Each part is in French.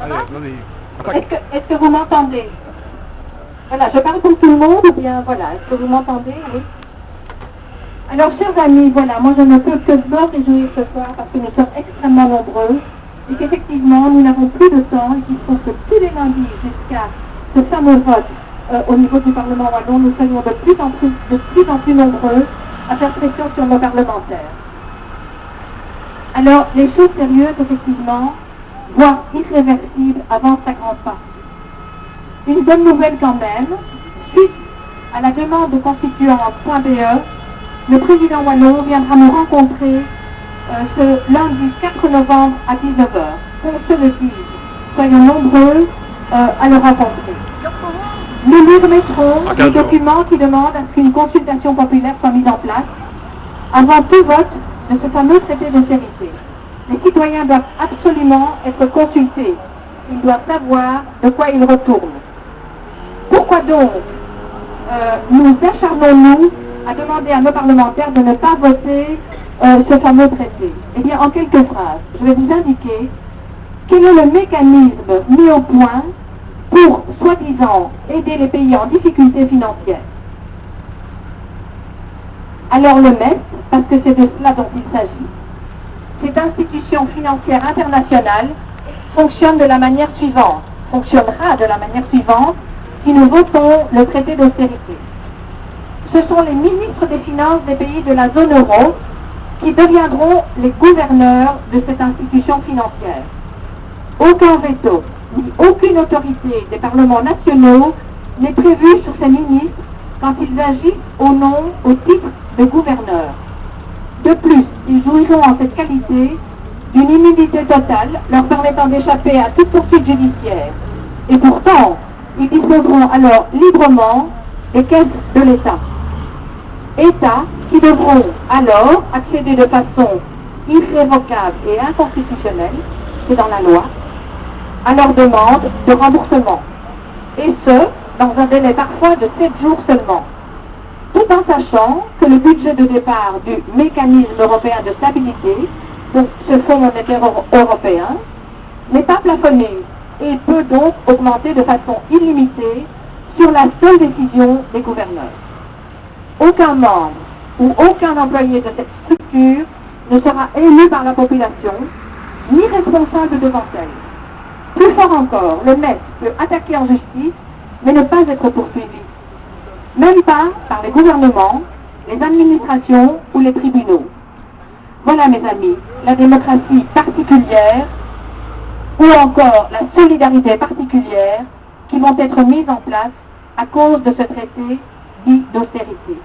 Est-ce que vous m'entendez? Voilà, je parle pour tout le monde, ou bien voilà, est-ce que vous m'entendez? Oui. Alors, chers amis, voilà, moi je ne peux que me réjouir ce soir parce que nous sommes extrêmement nombreux et qu'effectivement, nous n'avons plus de temps et qu'il faut que tous les lundis jusqu'à ce fameux vote au niveau du Parlement wallon, nous soyons de plus en plus nombreux à faire pression sur nos parlementaires. Alors, les choses sérieuses, effectivement, voire irréversibles, avancent à grands pas. Une bonne nouvelle quand même, suite à la demande de constituant.be, le président wallon viendra nous rencontrer ce lundi 4 novembre à 19h. Qu'on se le dise, soyons nombreux à le rencontrer. Nous lui remettrons des documents qui demandent à ce qu'une consultation populaire soit mise en place avant tout vote de ce fameux traité d'austérité. Les citoyens doivent absolument être consultés. Ils doivent savoir de quoi ils retournent. Pourquoi donc nous acharnons-nous à demander à nos parlementaires de ne pas voter ce fameux traité? Eh bien, en quelques phrases, je vais vous indiquer quel est le mécanisme mis au point pour, soi-disant, aider les pays en difficulté financière. Alors le MES, parce que c'est de cela dont il s'agit, cette institution financière internationale fonctionnera de la manière suivante, si nous votons le traité d'austérité. Ce sont les ministres des Finances des pays de la zone euro qui deviendront les gouverneurs de cette institution financière. Aucun veto, ni aucune autorité des parlements nationaux n'est prévue sur ces ministres quand ils agissent au titre de gouverneurs. De plus, ils jouiront en cette qualité d'une immunité totale leur permettant d'échapper à toute poursuite judiciaire. Et pourtant, ils disposeront alors librement des caisses de l'État. États qui devront alors accéder de façon irrévocable et inconstitutionnelle, c'est dans la loi, à leur demande de remboursement. Et ce, dans un délai parfois de 7 jours seulement. Tout en sachant que le budget de départ du mécanisme européen de stabilité, donc ce fonds monétaire européen, n'est pas plafonné et peut donc augmenter de façon illimitée sur la seule décision des gouverneurs. Aucun membre ou aucun employé de cette structure ne sera élu par la population, ni responsable devant elle. Plus fort encore, le MES peut attaquer en justice, mais ne pas être poursuivi. Même pas par les gouvernements, les administrations ou les tribunaux. Voilà, mes amis, la démocratie particulière ou encore la solidarité particulière qui vont être mises en place à cause de ce traité dit d'austérité.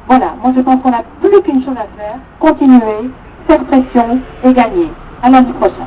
Voilà, moi je pense qu'on n'a plus qu'une chose à faire, continuer, faire pression et gagner. À lundi prochain.